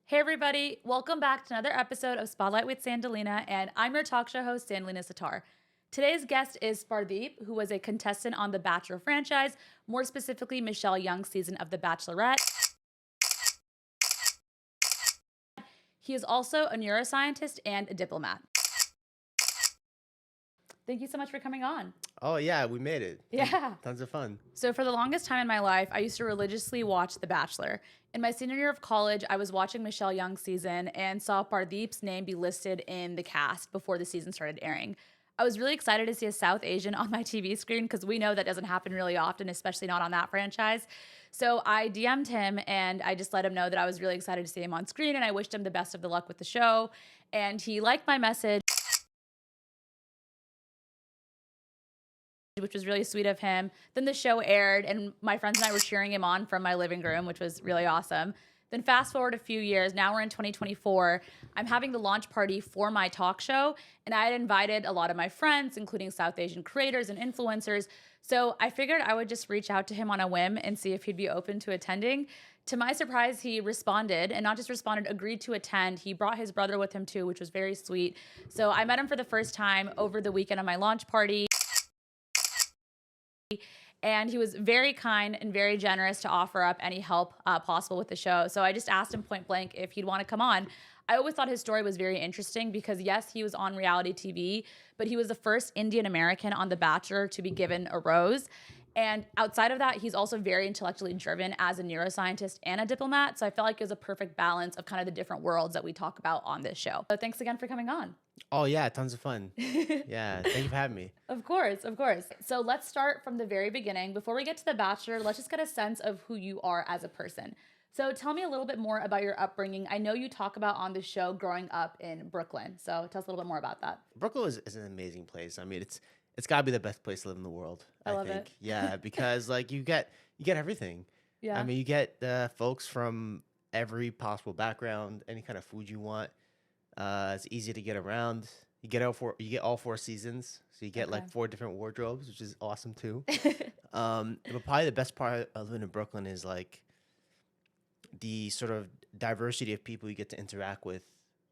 Hey everybody, welcome back to another episode of Spotlight with Sandalina, and I'm your talk show host, Sandalina Sitar. Today's guest is Pardeep, who was a contestant on the Bachelor franchise, more specifically Michelle Young's season of The Bachelorette. He is also a neuroscientist and a diplomat. Thank you so much for coming on. Oh yeah, we made it. Yeah. Tons of fun. So for the longest time in my life, I used to religiously watch The Bachelor. In my senior year of college, I was watching Michelle Young's season and saw Pardeep's name be listed in the cast before the season started airing. I was really excited to see a South Asian on my TV screen because we know that doesn't happen really often, especially not on that franchise. So I DM'd him and I just let him know that I was really excited to see him on screen and I wished him the best of the luck with the show. And he liked my message, which was really sweet of him. Then the show aired, and my friends and I were cheering him on from my living room, which was really awesome. Then fast forward a few years, now we're in 2024. I'm having the launch party for my talk show, and I had invited a lot of my friends, including South Asian creators and influencers. So I figured I would just reach out to him on a whim and see if he'd be open to attending. To my surprise, he responded, and not just responded, agreed to attend. He brought his brother with him too, which was very sweet. So I met him for the first time over the weekend of my launch party. And he was very kind and very generous to offer up any help possible with the show. So I just asked him point blank if he'd want to come on. I always thought his story was very interesting because, yes, he was on reality TV, but he was the first Indian American on The Bachelor to be given a rose. And outside of that, he's also very intellectually driven as a neuroscientist and a diplomat. So I felt like it was a perfect balance of kind of the different worlds that we talk about on this show. So thanks again for coming on. Oh yeah, tons of fun. Yeah, thank you for having me. Of course, of course. So let's start from the very beginning. Before we get to The Bachelor, let's just get a sense of who you are as a person. So tell me a little bit more about your upbringing. I know you talk about on the show growing up in Brooklyn. So tell us a little bit more about that. Brooklyn is an amazing place. I mean, it's got to be the best place to live in the world. I love think. it. Yeah, because like you get everything. Yeah. I mean, you get folks from every possible background, any kind of food you want. It's easy to get around. You get all four seasons, so you get like 4 different wardrobes, which is awesome too. But probably the best part of living in Brooklyn is like the sort of diversity of people you get to interact with,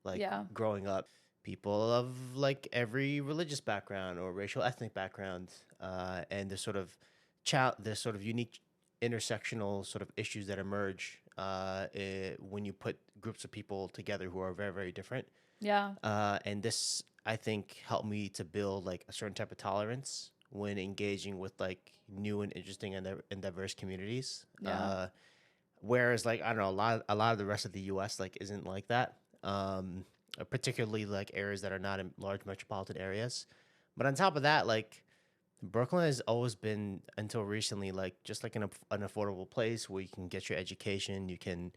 like growing up. People of like every religious background or racial ethnic background, and the sort of unique intersectional sort of issues that emerge when you put groups of people together who are very, very different. Yeah. And this, I think, helped me to build like a certain type of tolerance when engaging with like new and interesting and diverse communities. Yeah. Whereas like, I don't know, a lot of the rest of the US like isn't like that. Particularly like areas that are not in large metropolitan areas. But on top of that, like Brooklyn has always been, until recently, like just like an affordable place where you can get your education, you can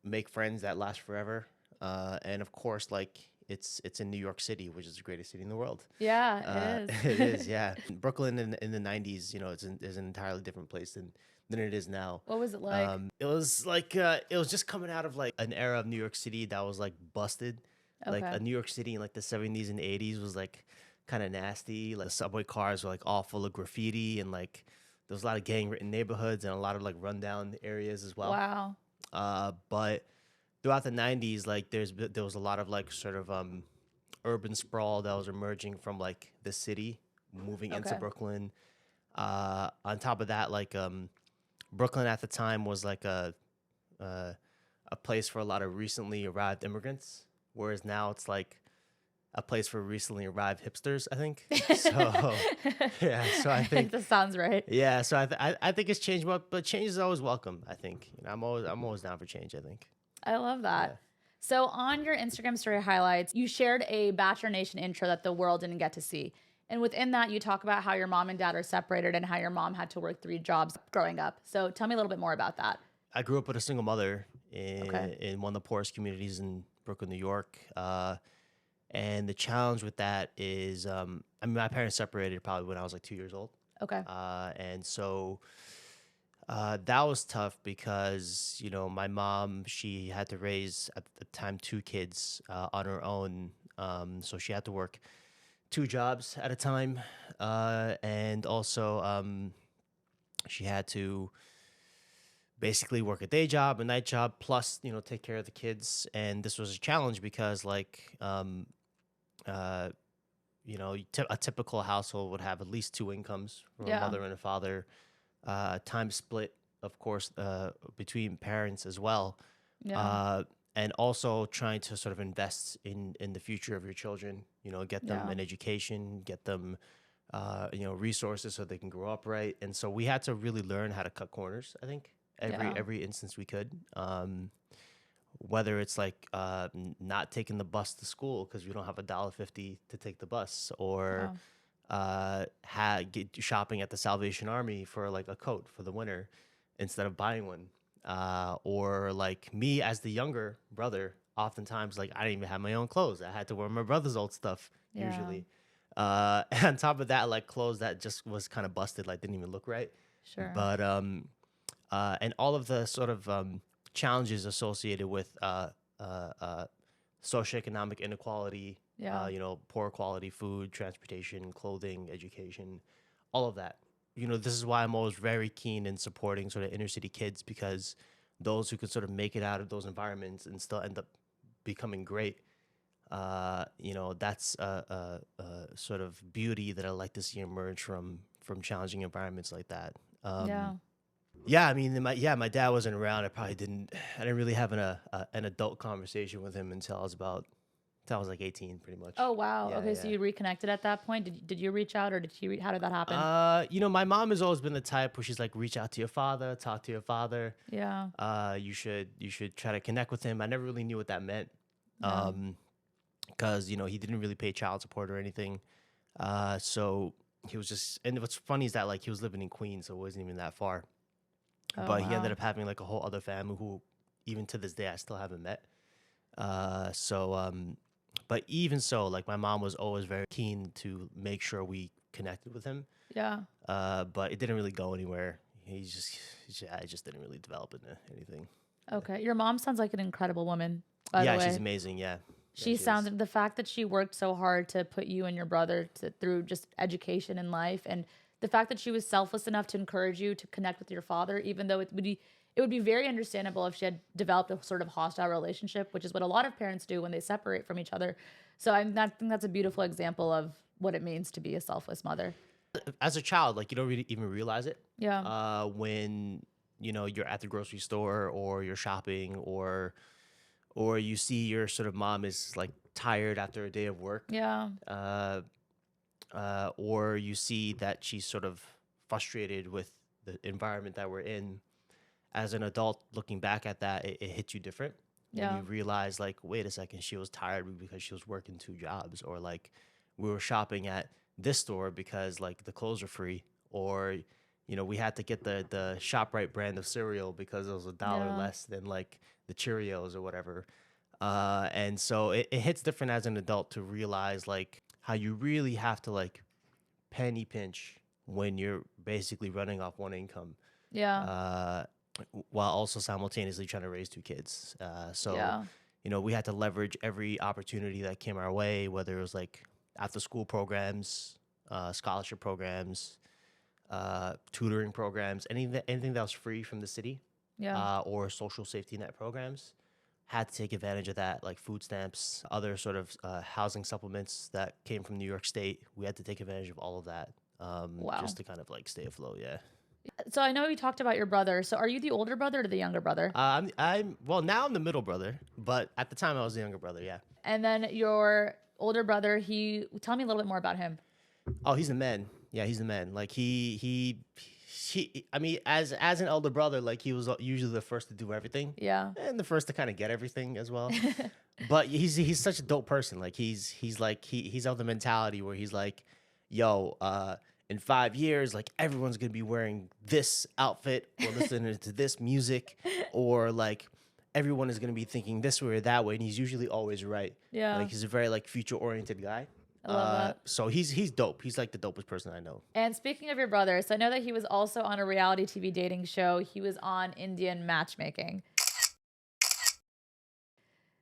make friends that last forever, and of course, like it's in New York City, which is the greatest city in the world. Yeah, it is. It is, yeah. Brooklyn in the '90s, is an entirely different place than it is now. What was it like? It was like it was just coming out of like an era of New York City that was like busted. Like Okay. a New York City in like the '70s and '80s was like kind of nasty. Like subway cars were like all full of graffiti, and like there was a lot of gang-ridden neighborhoods and a lot of like rundown areas as well. Wow. But throughout the '90s, like there was a lot of like sort of urban sprawl that was emerging from like the city, moving into Okay. Brooklyn. On top of that, like Brooklyn at the time was like a place for a lot of recently arrived immigrants, whereas now it's like a place for recently arrived hipsters, I think. So yeah, so I think That sounds right. yeah, so I think it's changed, but change is always welcome. I think I'm always down for change. I think. I love that. Yeah. So on your Instagram story highlights, you shared a Bachelor Nation intro that the world didn't get to see. And within that, you talk about how your mom and dad are separated and how your mom had to work 3 jobs growing up. So tell me a little bit more about that. I grew up with a single mother in one of the poorest communities in Brooklyn, New York. And the challenge with that is, I mean, my parents separated probably when I was like 2 years old. Okay. And so that was tough because, my mom, she had to raise at the time 2 kids on her own. So she had to work 2 jobs at a time. And also she had to basically work a day job, a night job, plus, take care of the kids. And this was a challenge because like, uh, a typical household would have at least two incomes from a Yeah. mother and a father, time split, of course, between parents as well. Yeah. Uh, and also trying to sort of invest in the future of your children, get them Yeah. an education, get them, resources so they can grow up right. And so we had to really learn how to cut corners, I think, Yeah. every instance we could. Whether it's like not taking the bus to school because we don't have $1.50 to take the bus, or Wow. get shopping at the Salvation Army for like a coat for the winter instead of buying one. Or like me as the younger brother, oftentimes like I didn't even have my own clothes. I had to wear my brother's old stuff Yeah. usually. On top of that, like clothes that just was kind of busted, like didn't even look right. Sure. But and all of the sort of challenges associated with socioeconomic inequality, Yeah. poor quality food, transportation, clothing, education, all of that. This is why I'm always very keen in supporting sort of inner city kids, because those who could sort of make it out of those environments and still end up becoming great, that's a sort of beauty that I like to see emerge from challenging environments like that. Yeah. Yeah, I mean, my dad wasn't around. I didn't really have an adult conversation with him until I was like 18, pretty much. Oh, wow. Yeah, Okay. So yeah. you reconnected at that point. Did you reach out, or did how did that happen? My mom has always been the type where she's like, reach out to your father, talk to your father. Yeah. You should try to connect with him. I never really knew what that meant. Yeah. Because he didn't really pay child support or anything. So he was just, and what's funny is that like he was living in Queens, so it wasn't even that far. Oh, But he ended wow. up having like a whole other family who, even to this day, I still haven't met. But even so, like my mom was always very keen to make sure we connected with him. Yeah. But it didn't really go anywhere. I just didn't really develop into anything. Okay. Your mom sounds like an incredible woman, by the Yeah, she's way. amazing. Yeah, She she is. sounded the fact that she worked so hard to put you and your brother through just education and life, and the fact that she was selfless enough to encourage you to connect with your father, even though it would be very understandable if she had developed a sort of hostile relationship, which is what a lot of parents do when they separate from each other. So I think that's a beautiful example of what it means to be a selfless mother. As a child, like you don't really even realize it. Yeah. When you're at the grocery store or you're shopping, or you see your sort of mom is like tired after a day of work, Yeah. or you see that she's sort of frustrated with the environment that we're in. As an adult, looking back at that, it hits you different. And Yeah. you realize, like, wait a second, she was tired because she was working two jobs, or like we were shopping at this store because like the clothes are free, or we had to get the ShopRite brand of cereal because it was $1 Yeah. less than like the Cheerios or whatever. And so it hits different as an adult to realize like how you really have to like penny pinch when you're basically running off one income, Yeah. uh, while also simultaneously trying to raise two kids. So Yeah. we had to leverage every opportunity that came our way, whether it was like after school programs, scholarship programs, tutoring programs, anything that was free from the city, Yeah. or social safety net programs. Had to take advantage of that, like food stamps, other sort of housing supplements that came from New York State. We had to take advantage of all of that, Wow. just to kind of like stay afloat. Yeah. So I know you talked about your brother. So are you the older brother or the younger brother? Well, now I'm the middle brother, but at the time I was the younger brother. Yeah. And then your older brother, tell me a little bit more about him. Oh, he's the man. Yeah, he's the man. Like he. I mean, as an elder brother, like he was usually the first to do everything, Yeah. and the first to kind of get everything as well. But he's such a dope person. Like he's of the mentality where he's like, yo, in 5 years, like everyone's gonna be wearing this outfit or listening to this music, or like everyone is gonna be thinking this way or that way, and he's usually always right. Yeah. Like he's a very like future oriented guy. I love that. So he's dope. He's like the dopest person I know. And speaking of your brother, so I know that he was also on a reality TV dating show. He was on Indian Matchmaking.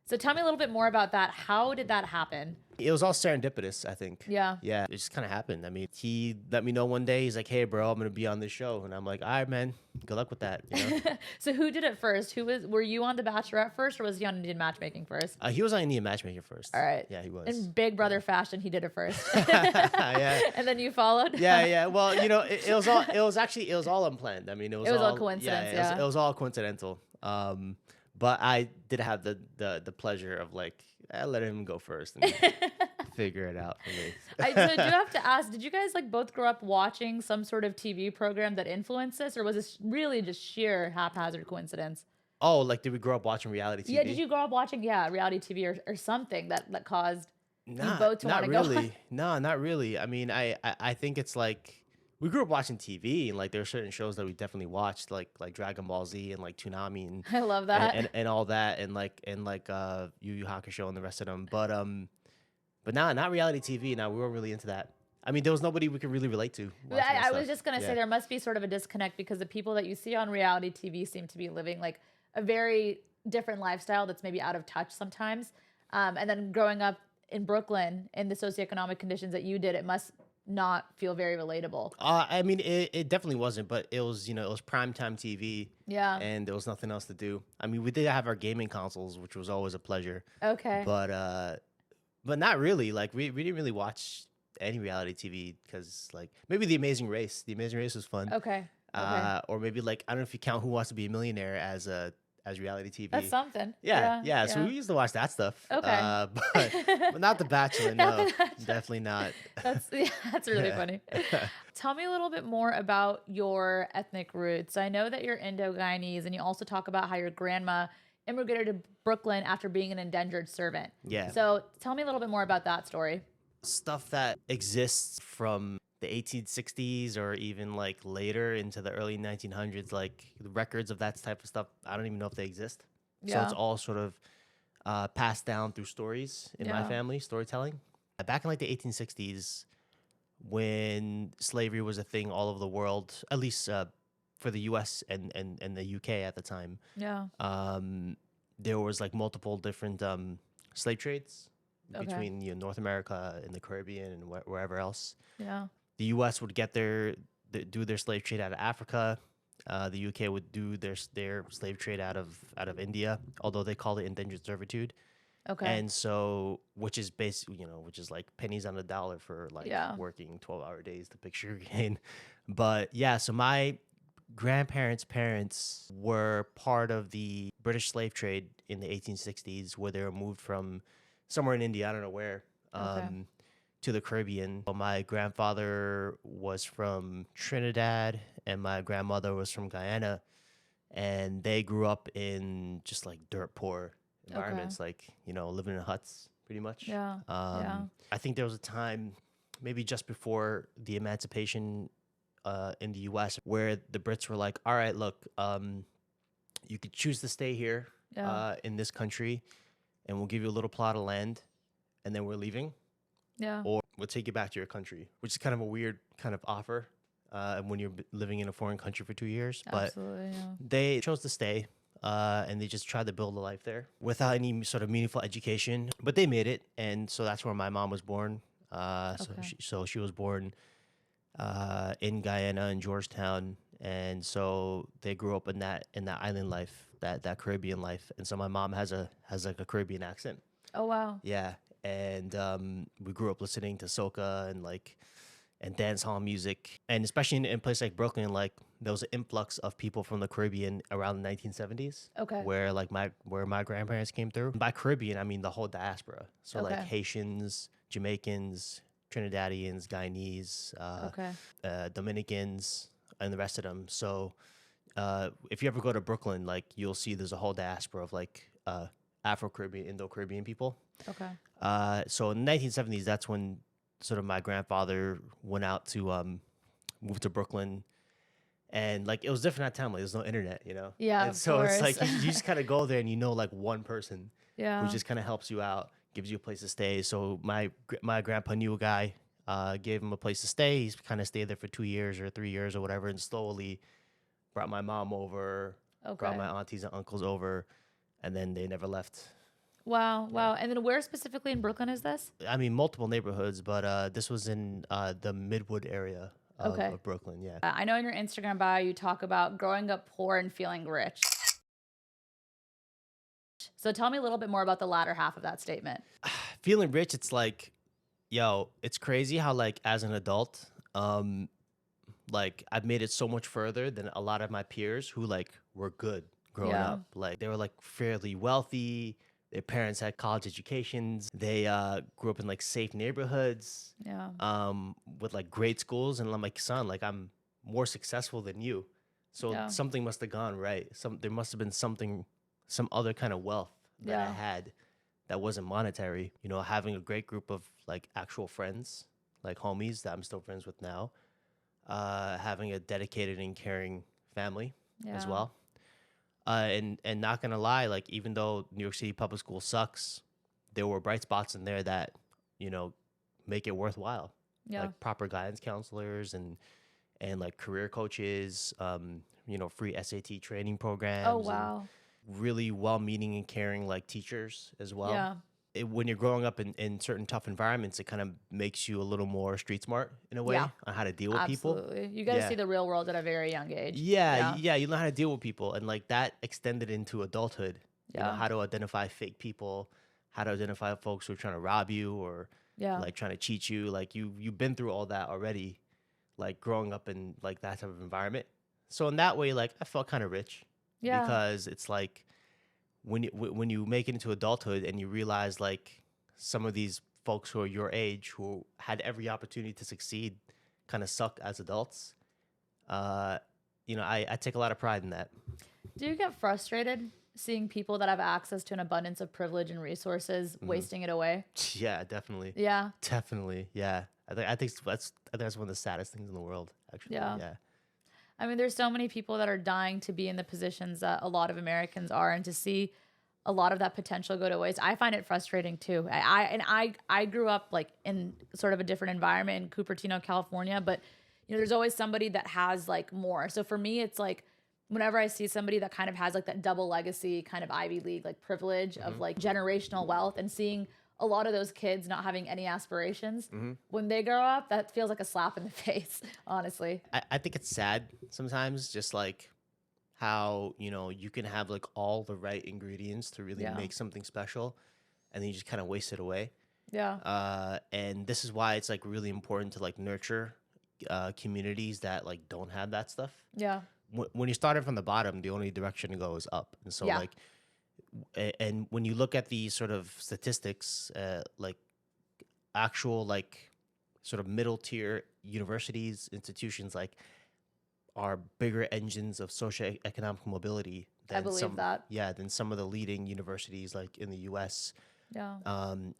So tell me a little bit more about that. How did that happen? It was all serendipitous, I think. Yeah. Yeah, it just kind of happened. I mean, he let me know one day. He's like, "Hey, bro, I'm gonna be on this show," and I'm like, "All right, man. Good luck with that." You know? So who did it first? Were you on The Bachelorette first, or was he on Indian Matchmaking first? He was on Indian Matchmaking first. All right. Yeah, he was. In Big Brother fashion, he did it first. Yeah. And then you followed? Yeah. Well, you know, it was all unplanned. I mean, it was all coincidence, It was all coincidental. But I did have the pleasure of like, let him go first and figure it out for me. So do have to ask, did you guys like both grow up watching some sort of TV program that influenced this, or was this really just sheer haphazard coincidence? Oh, like did we grow up watching reality TV? Yeah, did you grow up watching reality TV or something that caused you both to want to really. go on? No, not really. I mean, I think it's like we grew up watching TV, and like there are certain shows that we definitely watched, like Dragon Ball Z and like Toonami and I love that. and all that, and like Yu Yu Hakusho and the rest of them. But not reality TV. Now we weren't really into that. I mean, there was nobody we could really relate to. I was just gonna say there must be sort of a disconnect because the people that you see on reality TV seem to be living like a very different lifestyle that's maybe out of touch sometimes. And then growing up in Brooklyn in the socioeconomic conditions that you did, it must not feel very relatable. I mean, it definitely wasn't, but it was, it was primetime TV. Yeah. And there was nothing else to do. I mean, we did have our gaming consoles, which was always a pleasure. Okay. But not really. Like we didn't really watch any reality TV because like maybe The Amazing Race. The Amazing Race was fun. Okay. Or maybe like I don't know if you count Who Wants to Be a Millionaire as reality TV. That's something. Yeah. So we used to watch that stuff. Okay. But not The Bachelor. No, definitely not. That's really funny. Tell me a little bit more about your ethnic roots. I know that you're Indo-Guyanese, and you also talk about how your grandma immigrated to Brooklyn after being an indentured servant. Yeah. So tell me a little bit more about that story. Stuff that exists from the 1860s or even like later into the early 1900s, like the records of that type of stuff, I don't even know if they exist. So it's all sort of passed down through stories in my family, storytelling. Back in like the 1860s, when slavery was a thing all over the world, at least for the US and the UK at the time, there was like multiple different slave trades between North America and the Caribbean and wherever else. Yeah. The U.S. would do their slave trade out of Africa. The UK would do their slave trade out of India, although they call it indentured servitude. Okay. And so, which is basically, which is like pennies on the dollar for like working 12-hour days to picture gain. But yeah, so my grandparents' parents were part of the British slave trade in the 1860s, where they were moved from somewhere in India, I don't know where, to the Caribbean. My grandfather was from Trinidad and my grandmother was from Guyana, and they grew up in just like dirt poor environments, like, living in huts pretty much. I think there was a time maybe just before the emancipation in the US where the Brits were like, all right, look, you could choose to stay here in this country and we'll give you a little plot of land and then we're leaving. Yeah. Or we'll take you back to your country, which is kind of a weird kind of offer when you're living in a foreign country for 2 years. Absolutely, But they chose to stay and they just tried to build a life there without any sort of meaningful education. But they made it. And so that's where my mom was born. So she was born in Guyana in Georgetown. And so they grew up in that island life, that Caribbean life. And so my mom has like a Caribbean accent. Oh, wow. Yeah. And we grew up listening to soca and dance hall music, and especially in a place like Brooklyn, like there was an influx of people from the Caribbean around the 1970s. Okay. Where my grandparents came through. By Caribbean, I mean the whole diaspora. So like Haitians, Jamaicans, Trinidadians, Guyanese, Dominicans, and the rest of them. So if you ever go to Brooklyn, like you'll see there's a whole diaspora of like Afro-Caribbean, Indo-Caribbean people. Okay. So in the 1970s, that's when sort of my grandfather went out to move to Brooklyn. And like it was different at that time. Like there's no internet, Yeah. And so it's like you just kind of go there and like one person who just kind of helps you out, gives you a place to stay. So my grandpa knew a guy, gave him a place to stay. He's kind of stayed there for 2 years or 3 years or whatever, and slowly brought my mom over, brought my aunties and uncles over, and then they never left. Wow. Wow. And then where specifically in Brooklyn is this? I mean, multiple neighborhoods, but this was in the Midwood area Okay. of Brooklyn. Yeah. I know in your Instagram bio, you talk about growing up poor and feeling rich. So tell me a little bit more about the latter half of that statement. Feeling rich, it's like, yo, it's crazy how like as an adult, like I've made it so much further than a lot of my peers who like were good growing Yeah. up. Like they were like fairly wealthy. Their parents had college educations. They grew up in like safe neighborhoods, Yeah. with like great schools. And I'm like, son, like I'm more successful than you. So Yeah. something must have gone right. There must have been some other kind of wealth that I Yeah. had that wasn't monetary. You know, having a great group of like actual friends, like homies that I'm still friends with now. Having a dedicated and caring family as Yeah. well. And not gonna lie, like even though New York City public school sucks, there were bright spots in there that, you know, make it worthwhile. Yeah. Like proper guidance counselors and like career coaches, you know, free SAT training programs. Oh, wow. And really well-meaning and caring like teachers as well. Yeah. When you're growing up in certain tough environments, it kind of makes you a little more street smart in a way Yeah. on how to deal with people. Absolutely. You got to Yeah. see the real world at a very young age. Yeah, you know how to deal with people, and like that extended into adulthood. You know Yeah. how to identify fake people, how to identify folks who are trying to rob you or Yeah. like trying to cheat you. Like you've been through all that already, like growing up in like that type of environment. So in that way, like I felt kind of rich Yeah. because it's like when you make it into adulthood and you realize like some of these folks who are your age who had every opportunity to succeed kind of suck as adults. You know, I take a lot of pride in that. Do you get frustrated seeing people that have access to an abundance of privilege and resources wasting it away? Yeah, definitely. Yeah. Definitely. Yeah. I think that's one of the saddest things in the world, actually. Yeah. Yeah. I mean, there's so many people that are dying to be in the positions that a lot of Americans are, and to see a lot of that potential go to waste, I find it frustrating too. I grew up like in sort of a different environment in Cupertino, California, but you know, there's always somebody that has like more. So for me, it's like whenever I see somebody that kind of has like that double legacy kind of Ivy League like privilege of like generational wealth, and seeing a lot of those kids not having any aspirations when they grow up, that feels like a slap in the face, honestly. I think it's sad sometimes, just like how, you know, you can have like all the right ingredients to really Yeah. make something special and then you just kind of waste it away. Yeah. And this is why it's like really important to like nurture communities that like don't have that stuff. Yeah. When you started from the bottom, the only direction to go is up. And so Yeah. like, and when you look at the sort of statistics, like actual like sort of middle tier universities, institutions like are bigger engines of socioeconomic mobility I believe that. Yeah, than some of the leading universities like in the US. Yeah.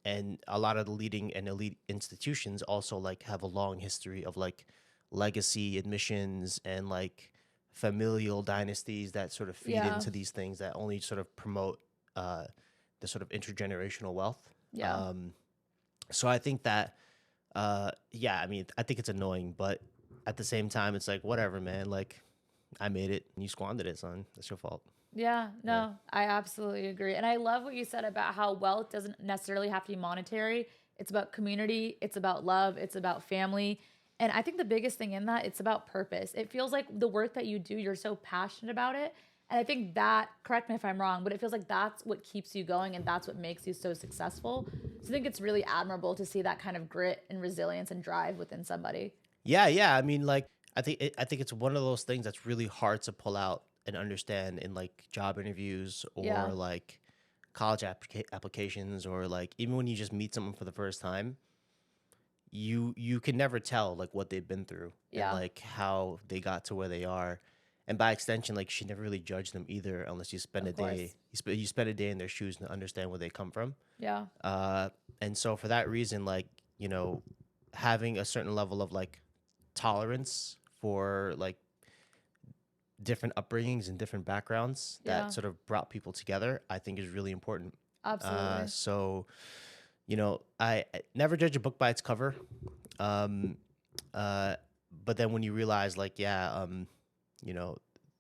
And a lot of the leading and elite institutions also like have a long history of like legacy admissions and like familial dynasties that sort of feed Yeah. into these things that only sort of promote the sort of intergenerational wealth. Yeah. So I think that, yeah, I mean, I think it's annoying, but at the same time, it's like, whatever, man. Like, I made it and you squandered it, son. That's your fault. Yeah, no, I absolutely agree. And I love what you said about how wealth doesn't necessarily have to be monetary. It's about community, it's about love, it's about family. And I think the biggest thing in that, it's about purpose. It feels like the work that you do, you're so passionate about it. And I think that, correct me if I'm wrong, but it feels like that's what keeps you going and that's what makes you so successful. So I think it's really admirable to see that kind of grit and resilience and drive within somebody. Yeah. I mean, like, I think it's one of those things that's really hard to pull out and understand in like job interviews or Yeah. like college applications, or like even when you just meet someone for the first time, you can never tell like what they've been through Yeah. and like how they got to where they are. And by extension, like you should never really judge them either unless you spend Of a day course. you spend a day in their shoes and understand where they come from. Yeah. And so for that reason, like, you know, having a certain level of like tolerance for like different upbringings and different backgrounds that Yeah. sort of brought people together, I think is really important. Absolutely. So, you know, I never judge a book by its cover. But then when you realize like, yeah, you know,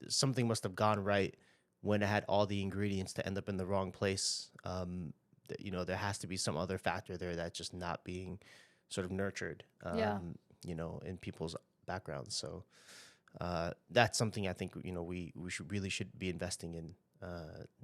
something must have gone right when it had all the ingredients to end up in the wrong place, there has to be some other factor there that's just not being sort of nurtured, Yeah. in people's backgrounds. So that's something I think, we should be investing in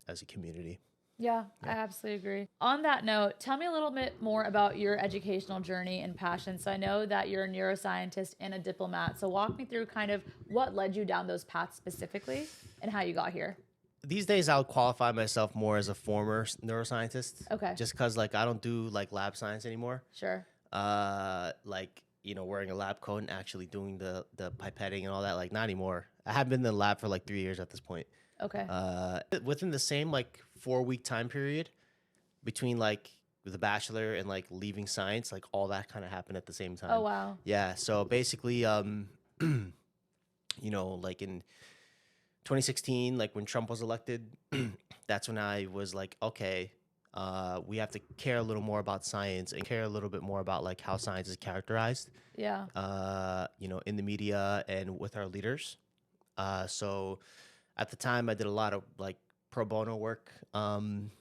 as a community. Yeah, I absolutely agree. On that note, tell me a little bit more about your educational journey and passion. So I know that you're a neuroscientist and a diplomat. So walk me through kind of what led you down those paths specifically and how you got here. These days, I would qualify myself more as a former neuroscientist. Okay. Just because, like, I don't do, like, lab science anymore. Sure. Like, wearing a lab coat and actually doing the pipetting and all that, like, not anymore. I have been in the lab for, like, 3 years at this point. Okay. Within the same, like, 4-week time period between, like, the Bachelor and, like, leaving science, like, all that kind of happened at the same time. Oh, wow. Yeah, so basically, like, in 2016, like when Trump was elected, that's when I was like, okay, we have to care a little more about science and care a little bit more about like how science is characterized, Yeah. in the media and with our leaders. So at the time, I did a lot of like pro bono work,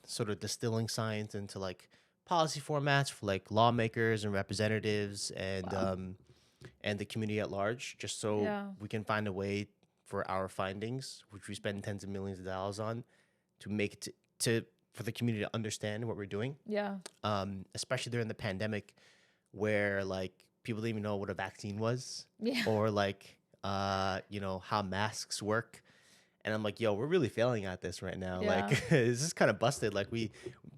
sort of distilling science into like policy formats for like lawmakers and representatives and Wow. and the community at large, just so Yeah. we can find a way for our findings, which we spend tens of millions of dollars on, to make it to for the community to understand what we're doing. Yeah. Especially during the pandemic, where like people didn't even know what a vaccine was, Yeah. or like how masks work. And I'm like, yo, we're really failing at this right now. Yeah. Like, this is kind of busted. Like,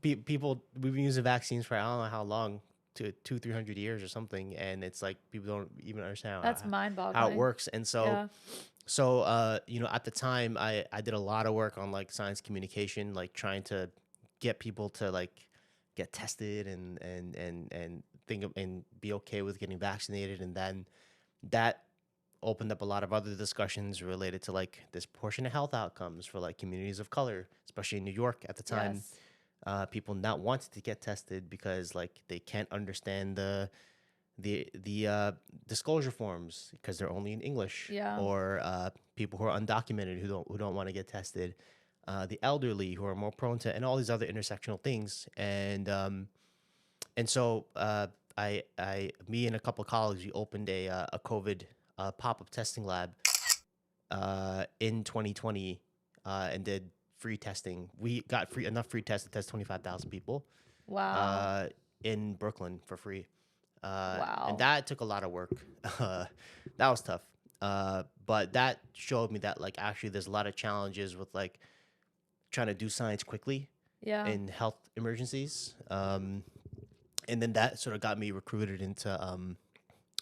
people, we've been using vaccines for I don't know how long, to 200-300 years or something, and it's like people don't even understand That's mind-boggling. how it works. And so, Yeah. at the time, I did a lot of work on like science communication, like trying to get people to like get tested and think of, and be okay with getting vaccinated, and then that opened up a lot of other discussions related to like disproportionate health outcomes for like communities of color, especially in New York at the time. Yes. People not wanting to get tested because like they can't understand the disclosure forms because they're only in English. Yeah. Or people who are undocumented who don't want to get tested, the elderly who are more prone to, and all these other intersectional things. And so me and a couple of colleagues, we opened a COVID pop-up testing lab in 2020 and did free testing. We got enough free tests to test 25,000 people Wow. in Brooklyn for free. Wow. And that took a lot of work. That was tough. But that showed me that like actually there's a lot of challenges with like trying to do science quickly Yeah. in health emergencies. And then that sort of got me recruited into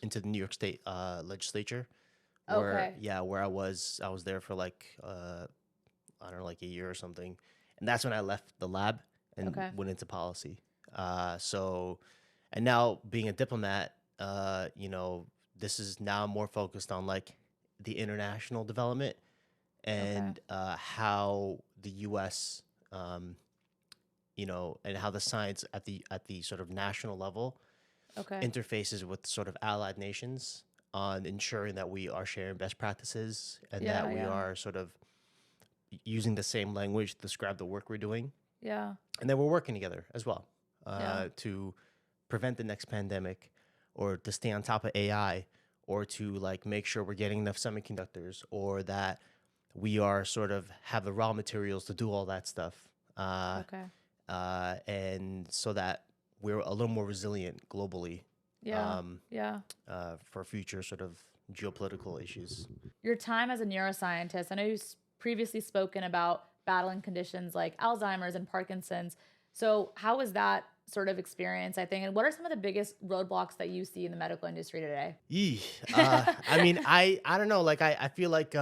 the New York State legislature. Where Okay. where I was there for like I don't know, like a year or something. And that's when I left the lab and Okay. went into policy. And now being a diplomat, this is now more focused on like the international development and how the U.S. And how the science at the sort of national level Okay. interfaces with sort of allied nations on ensuring that we are sharing best practices and Yeah, that we yeah. are sort of using the same language to describe the work we're doing, Yeah. and then we're working together as well Yeah. to prevent the next pandemic, or to stay on top of AI, or to like make sure we're getting enough semiconductors, or that we are sort of have the raw materials to do all that stuff, Okay. and so that we're a little more resilient globally Yeah. Yeah. for future sort of geopolitical issues. Your time as a neuroscientist, I know you've previously spoken about battling conditions like Alzheimer's and Parkinson's. So how was that sort of experience, I think? And what are some of the biggest roadblocks that you see in the medical industry today? I mean, I don't know. Like, I feel like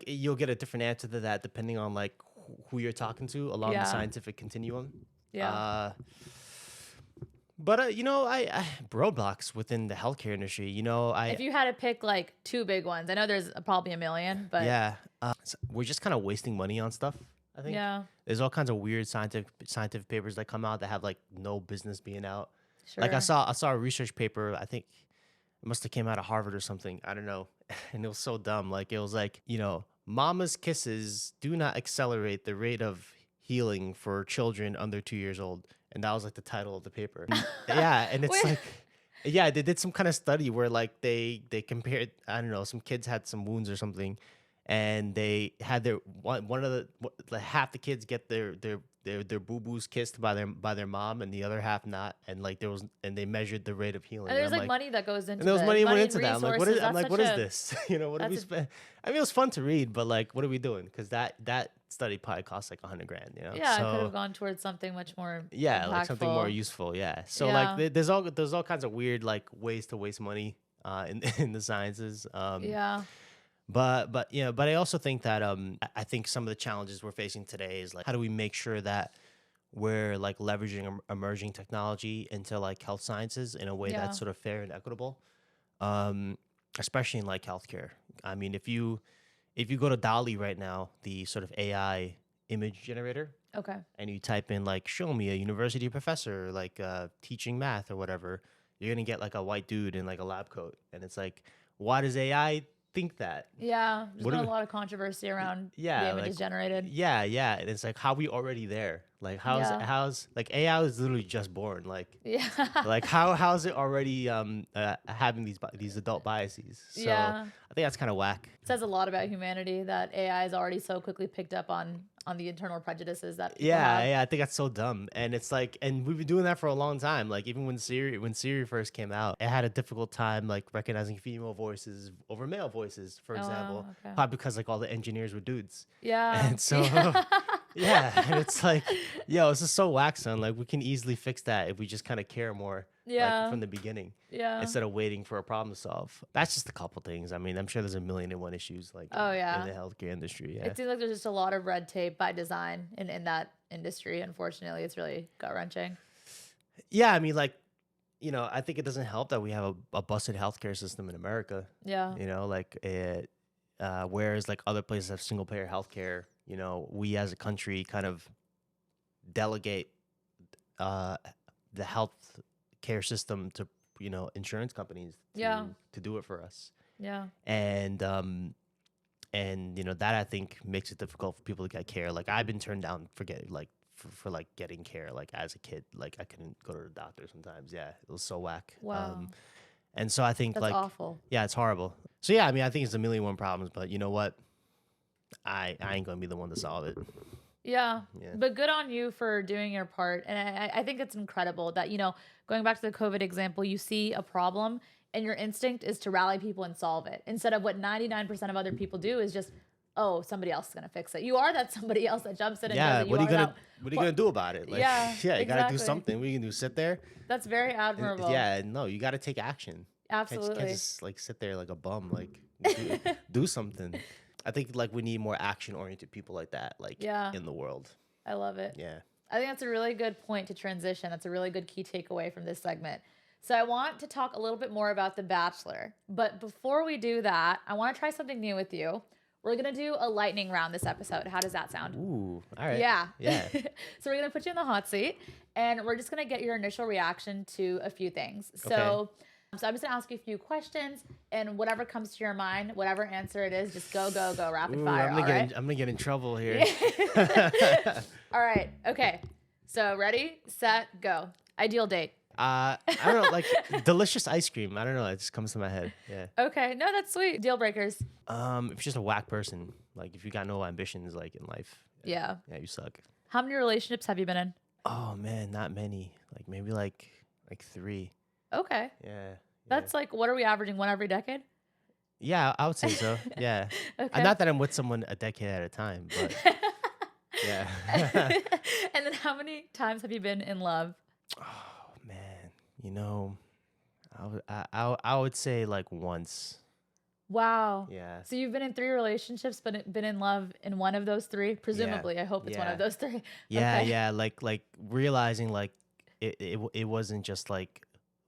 you'll get a different answer to that depending on like who you're talking to along the Yeah. scientific continuum. Yeah. But I roadblocks within the healthcare industry. If you had to pick like two big ones, I know there's probably a million, but we're just kind of wasting money on stuff. I think yeah, there's all kinds of weird scientific papers that come out that have like no business being out. sure. Like I saw a research paper. I think it must have came out of Harvard or something. I don't know, and it was so dumb. Like it was like mama's kisses do not accelerate the rate of healing for children under 2 years old, and that was like the title of the paper. Yeah, and it's Wait. like, yeah, they did some kind of study where like they compared, I don't know, some kids had some wounds or something, and they had their one of the like half the kids get their boo boos kissed by their mom, and the other half not, and like they measured the rate of healing. And there's I'm like money that goes into and there was it. money went and into that. I'm like, what resources. is? I'm That's like, what such is a- this? You know, what do we that's a- spend? I mean, it was fun to read, but like, what are we doing? Because that study probably cost like $100,000. You know, Yeah, so, it could have gone towards something much more yeah, like something more impactful. useful. Yeah. So Yeah. like, there's all kinds of weird like ways to waste money in the sciences. Yeah. But you know, but I also think that I think some of the challenges we're facing today is like, how do we make sure that we're like leveraging emerging technology into like health sciences in a way Yeah. that's sort of fair and equitable, especially in like healthcare. I mean, if you go to Dali right now, the sort of AI image generator, Okay. and you type in like, show me a university professor like teaching math or whatever, you're gonna get like a white dude in like a lab coat, and it's like, why does AI think that? Yeah. There's What been do a we- lot of controversy around Yeah, the images like, generated. Yeah, and it's like, how we already there? Like, Yeah. how's like AI is literally just born. Like, Yeah. like how's it already having these adult biases? So Yeah. I think that's kind of whack. It says a lot about humanity that AI has already so quickly picked up on the internal prejudices that people have. Yeah, I think that's so dumb. And it's like, and we've been doing that for a long time. Like, even when Siri first came out, it had a difficult time like recognizing female voices over male voices, for Oh, wow, example. okay. Probably because like all the engineers were dudes. Yeah. And so yeah, and it's like, yo, this is so whack, son. Like, we can easily fix that if we just kind of care more, Yeah. like, from the beginning, Yeah. instead of waiting for a problem to solve. That's just a couple things. I mean, I'm sure there's a million and one issues, like, Oh, yeah. in the healthcare industry. Yeah, It seems like there's just a lot of red tape by design in that industry. Unfortunately, it's really gut wrenching. yeah. I mean, like, you know, I think it doesn't help that we have a busted healthcare system in America. Yeah. You know, like whereas like other places have single payer healthcare. You know, we as a country kind of delegate the health care system to, you know, insurance companies to do it for us. Yeah. And you know, that I think makes it difficult for people to get care. Like, I've been turned down for like getting care, like as a kid. Like, I couldn't go to the doctor sometimes. Yeah, it was so whack. Wow. And so I think That's like, awful. yeah, it's horrible. So yeah, I mean, I think it's a million and one problems, but you know what? I ain't gonna be the one to solve it. Yeah. Yeah. But good on you for doing your part. And I think it's incredible that, you know, going back to the COVID example, you see a problem and your instinct is to rally people and solve it, instead of what 99% of other people do is just, oh, somebody else is going to fix it. You are that somebody else that jumps in and Yeah, does it. what are you that- gonna do about it? Like, Yeah, you gotta do exactly. something. What are you gonna do? Sit there? That's very admirable. Yeah, no, you gotta take action. Absolutely. Can't just like sit there like a bum. Like, do something. I think like we need more action oriented people like that, like, Yeah. in the world. I love it. Yeah. I think that's a really good point to transition. That's a really good key takeaway from this segment. So I want to talk a little bit more about The Bachelor. But before we do that, I want to try something new with you. We're going to do a lightning round this episode. How does that sound? Ooh. All right. Yeah. Yeah. So we're going to put you in the hot seat and we're just going to get your initial reaction to a few things. So, Okay. so I'm just going to ask you a few questions, and whatever comes to your mind, whatever answer it is, just go, rapid Ooh, fire. I'm gonna get in trouble here. All right. Okay. So ready, set, go. Ideal date. I don't know, like delicious ice cream. I don't know. It just comes to my head. Yeah. Okay. No, that's sweet. Deal breakers. If you're just a whack person, like if you got no ambitions, like in life, Yeah. yeah, you suck. How many relationships have you been in? Oh man, not many. Like maybe like 3. Okay. Yeah. That's like, what are we averaging? One every decade? Yeah, I would say so. Yeah. Okay. Not that I'm with someone a decade at a time, but yeah. And then how many times have you been in love? Oh man, you know, I would say like once. Wow. Yeah. So you've been in 3 relationships, but been in love in one of those 3? Presumably. I hope it's one Yeah. of those 3. Yeah, Okay. yeah, like realizing like it wasn't just like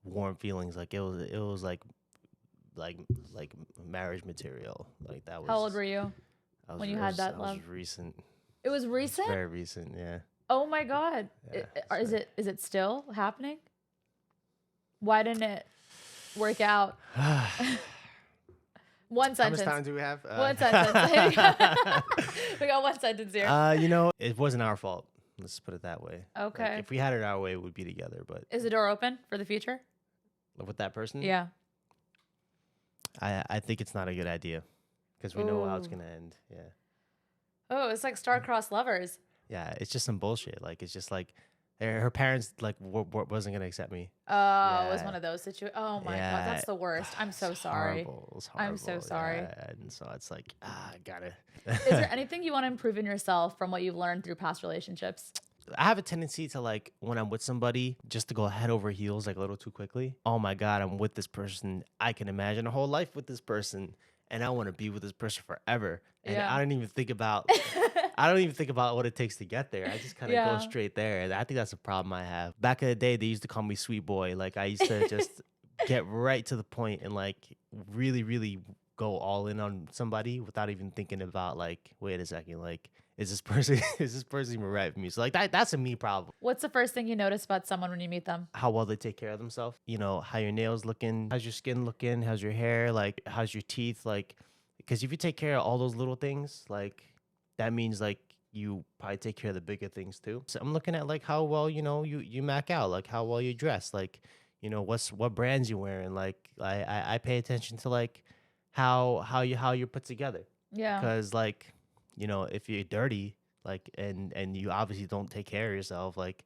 warm feelings, like it was like marriage material. Like that was. How old were you? when you had that love? Was recent. It was recent? Very recent, yeah. Oh my God. Yeah, Is it still happening? Why didn't it work out? One How sentence. much time do we have? One sentence. We got one sentence here. It wasn't our fault. Let's put it that way. Okay. Like, if we had it our way, we'd be together. But Is the door open for the future? with that person, Yeah. I think it's not a good idea because we know how it's gonna end. Yeah. Oh, it's like star-crossed lovers. Yeah, it's just some bullshit. Like, it's just like her parents like wasn't gonna accept me. Oh, it was one of those situations. Oh my God, that's the worst. I'm so It's sorry. horrible. It's I'm so horrible. sorry. Yeah, and so it's like, I gotta. Is there anything you want to improve in yourself from what you've learned through past relationships? I have a tendency to, like, when I'm with somebody, just to go head over heels like a little too quickly. Oh my God, I'm with this person. I can imagine a whole life with this person, and I want to be with this person forever. And Yeah. I don't even think about what it takes to get there. I just kind of go straight there. And I think that's a problem I have. Back in the day, they used to call me sweet boy. Like, I used to just get right to the point and like really, really go all in on somebody without even thinking about, like, wait a second, like, is this person even right for me? So like that's a me problem. What's the first thing you notice about someone when you meet them? How well they take care of themselves. You know, how your nails looking, how's your skin looking, how's your hair, like, how's your teeth, like, because if you take care of all those little things, like, that means like you probably take care of the bigger things too. So I'm looking at like how well, you know, you mac out, like how well you dress, like, you know, what brands you're wearing. Like I pay attention to like how you're put together. Yeah. Because like, you know, if you're dirty, like, and you obviously don't take care of yourself, like,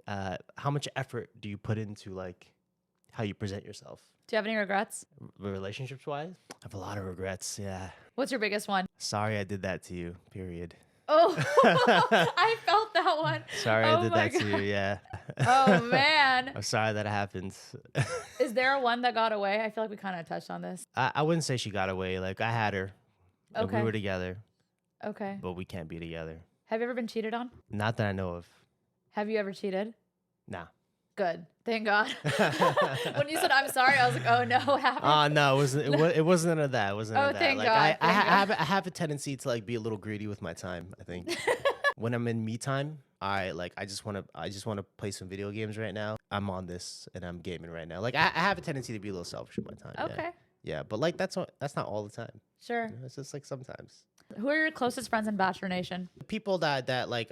how much effort do you put into like how you present yourself? Do you have any regrets? Relationships wise, I have a lot of regrets. Yeah. What's your biggest one? Sorry I did that to you. Period. Oh, I felt that one. Sorry Oh I did my that to you. Yeah. Oh man. I'm sorry that happened. Is there one that got away? I feel like we kind of touched on this. I wouldn't say she got away. Like, I had her. And Okay. we were together, Okay. but we can't be together. Have you ever been cheated on? Not that I know of. Have you ever cheated? Nah. Good. Thank God. When you said I'm sorry, I was like, oh no, what happened? No, it wasn't none of that. It wasn't none of that. thank Like, God. I have a tendency to like be a little greedy with my time, I think. When I'm in me time, I just want to play some video games right now. I'm on this and I'm gaming right now. Like, I have a tendency to be a little selfish with my time. Okay. Yeah, but like that's not all the time. Sure. You know, it's just like sometimes. Who are your closest friends in Bachelor Nation? People that like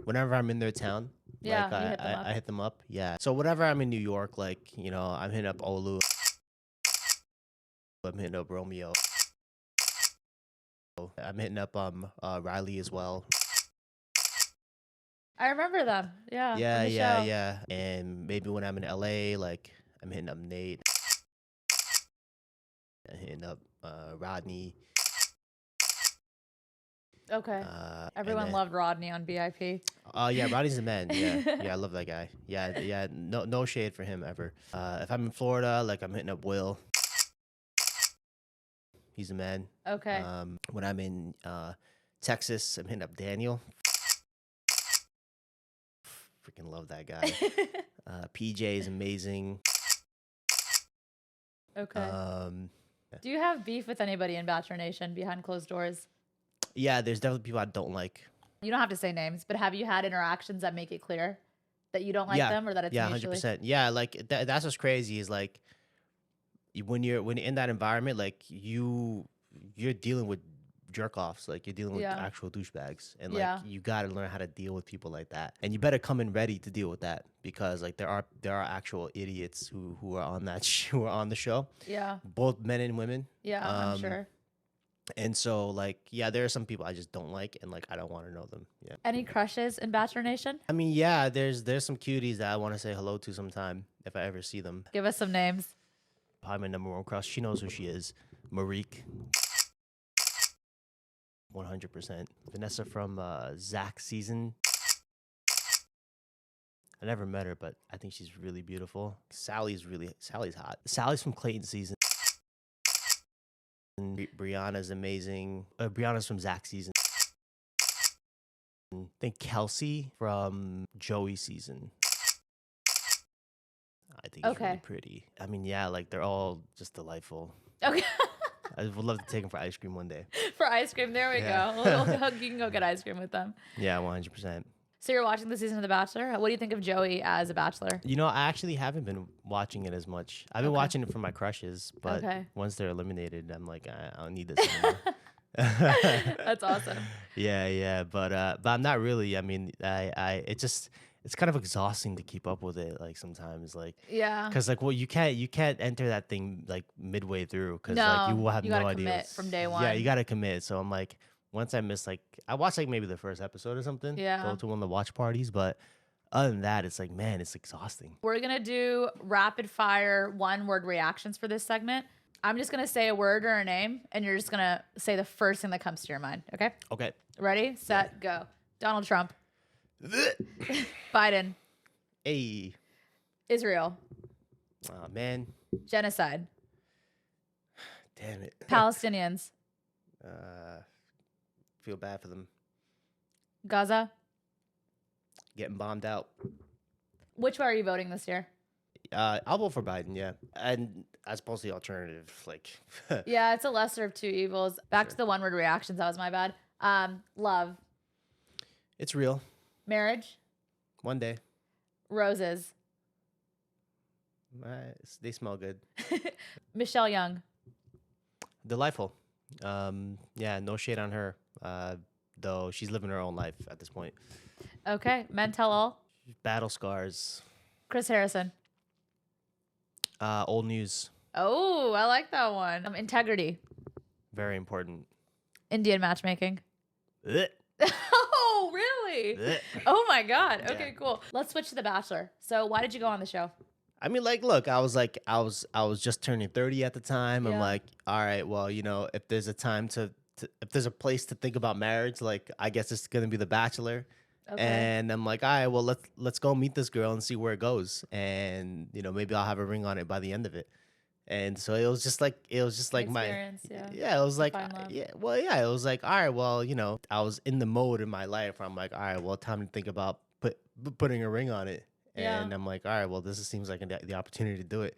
whenever I'm in their town, Yeah, like you hit them up. I hit them up. Yeah. So whenever I'm in New York, like, you know, I'm hitting up Olu. I'm hitting up Romeo. I'm hitting up Riley as well. I remember them. Yeah. Yeah, from the yeah, show. yeah. And maybe when I'm in LA, like, I'm hitting up Nate. I'm hitting up Rodney. Okay. and Everyone then- loved Rodney on BIP. Oh yeah, Rodney's the man. Yeah, yeah, I love that guy. Yeah, yeah. No shade for him ever. If I'm in Florida, like, I'm hitting up Will. He's the man. Okay. When I'm in Texas, I'm hitting up Daniel. Freaking love that guy. PJ is amazing. Okay. Do you have beef with anybody in Bachelor Nation behind closed doors? Yeah, there's definitely people I don't like. You don't have to say names, but have you had interactions that make it clear that you don't like them or that it's mutually? 100%. Yeah, like that's what's crazy is like when you're in that environment, like you're dealing with jerk offs, like you're dealing with actual douchebags, and like you got to learn how to deal with people like that, and you better come in ready to deal with that because like there are actual idiots who are on that who are on the show. Yeah. Both men and women. Yeah, I'm sure. And so, like, yeah, there are some people I just don't like, and like I don't want to know them. Yeah. Any crushes in Bachelor Nation? I mean, yeah, there's some cuties that I want to say hello to sometime if I ever see them. Give us some names. Probably my number one crush. She knows who she is. Marique. 100%. Vanessa from Zach's season. I never met her, but I think she's really beautiful. Sally's hot. Sally's from Clayton season. Brianna's amazing. Brianna's from Zach's season. I think Kelsey from Joey season. I think she's really pretty. I mean, yeah, like they're all just delightful. Okay. I would love to take them for ice cream one day. For ice cream, there we go. You can go get ice cream with them. Yeah, 100%. So you're watching the season of The Bachelor. What do you think of Joey as a Bachelor? You know, I actually haven't been watching it as much. I've been watching it for my crushes, but once they're eliminated, I'm like, I don't need this anymore. That's awesome. Yeah, but I'm not really. I mean, it's kind of exhausting to keep up with it. Like sometimes, like because like well, you can't enter that thing like midway through because like you will have no idea commit from day one. Yeah, you gotta commit. So I'm like, once I miss like I watched like maybe the first episode or something. Yeah. Go to one of the watch parties, but other than that, it's like man, it's exhausting. We're gonna do rapid fire 1-word reactions for this segment. I'm just going to say a word or a name, and you're just going to say the first thing that comes to your mind, okay? Okay. Ready, set, go. Donald Trump. Biden. Hey. Israel. Oh, man. Genocide. Damn it. Palestinians. Feel bad for them. Gaza. Getting bombed out. Which way are you voting this year? I'll vote for Biden, yeah. And as opposed to the alternative, like... Yeah, it's a lesser of two evils. Back to the 1-word reactions. That was my bad. Love. It's real. Marriage. One day. Roses. They smell good. Michelle Young. Delightful. Yeah, no shade on her. Though she's living her own life at this point. Okay. Men Tell All. Battle scars. Chris Harrison. Old news. Oh, I like that one. Integrity. Very important. Indian matchmaking. Ugh. Oh, really? Ugh. Oh my God. Okay, Yeah. cool. Let's switch to The Bachelor. So why did you go on the show? I mean, like, look, I was just turning 30 at the time. I'm Yeah. like, all right, well, you know, if there's a time if there's a place to think about marriage, like, I guess it's gonna be The Bachelor. Okay. And I'm like, all right, well, let's go meet this girl and see where it goes, and you know, maybe I'll have a ring on it by the end of it. And so it was just like my Experience, yeah, it was like Find love. yeah, well, yeah, it was like all right, well, you know, I was in the mode in my life where I'm like, all right, well, time to think about putting a ring on it. Yeah. And I'm like, all right, well, this seems like the opportunity to do it.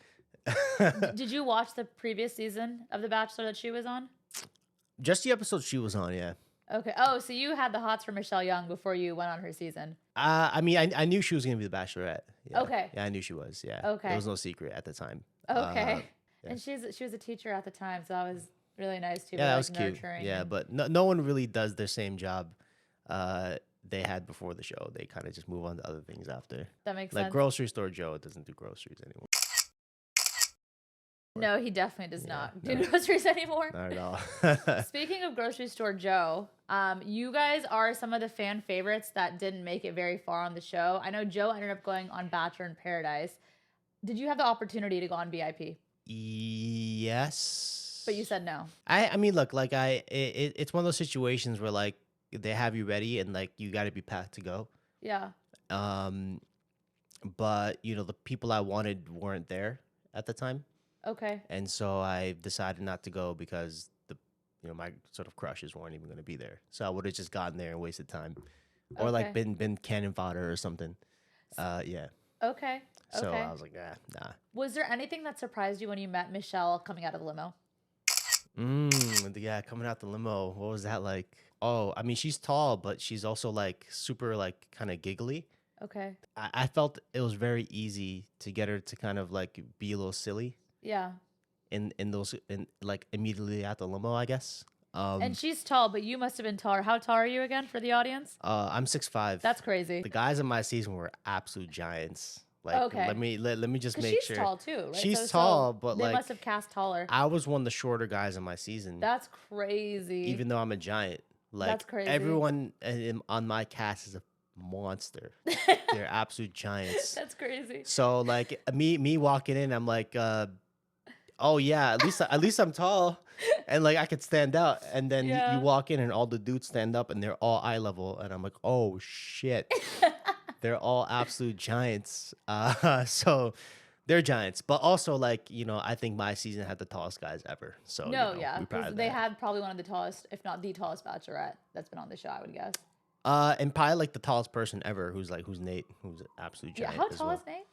Did you watch the previous season of The Bachelor that she was on? Just the episode she was on, yeah. Okay. Oh, so you had the hots for Michelle Young before you went on her season. I mean, I knew she was gonna be the Bachelorette. Yeah. Okay. Yeah, I knew she was. Yeah. Okay. There was no secret at the time. Okay. Yeah. And she was a teacher at the time, so that was really nice too. Yeah, that like was cute. nurturing Yeah, and- but no one really does their same job they had before the show. They kind of just move on to other things after. that makes Like sense. grocery store Joe doesn't do groceries anymore. No, he definitely does Yeah, not do no. groceries anymore. Not at all. Speaking of grocery store Joe, you guys are some of the fan favorites that didn't make it very far on the show. I know Joe ended up going on Bachelor in Paradise. Did you have the opportunity to go on VIP? Yes. But you said no. I mean, look, like it's one of those situations where like they have you ready and like you got to be packed to go. Yeah. But you know the people I wanted weren't there at the time. Okay. And so I decided not to go because my sort of crushes weren't even going to be there. So I would have just gotten there and wasted time, or like Okay. been cannon fodder or something. Yeah. Okay. So Okay. I was like, nah. Was there anything that surprised you when you met Michelle coming out of the limo? Yeah, coming out the limo. What was that like? Oh, I mean, she's tall, but she's also like super like kind of giggly. Okay. I felt it was very easy to get her to kind of like be a little silly Yeah. in like immediately at the limo, I guess. And she's tall, but you must have been taller. How tall are you again for the audience? I'm 6'5". That's crazy. The guys in my season were absolute giants. Like, Okay. let me just 'Cause make she's sure. tall too, right? She's tall, but they like must have cast taller. I was one of the shorter guys in my season. That's crazy. Even though I'm a giant, like That's crazy. everyone on my cast is a monster. They're absolute giants. That's crazy. So like me walking in, I'm like, oh yeah, at least I'm tall, and like I could stand out. And then Yeah. you walk in, and all the dudes stand up, and they're all eye level, and I'm like, oh shit, they're all absolute giants. So they're giants, but also like I think my season had the tallest guys ever. So No, yeah, we proud because of they that. had probably one of the tallest, if not the tallest bachelorette that's been on the show, I would guess. And probably like the tallest person ever, who's Nate, who's an absolute Yeah, giant. how as tall well. is Nate?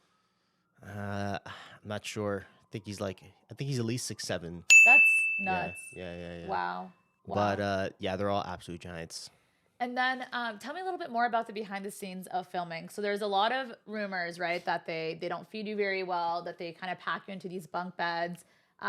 I'm not sure. I think he's at least 6'7". That's nuts. Yeah. Wow. But yeah, they're all absolute giants. And then tell me a little bit more about the behind the scenes of filming. So there's a lot of rumors, right, that they don't feed you very well, that they kind of pack you into these bunk beds,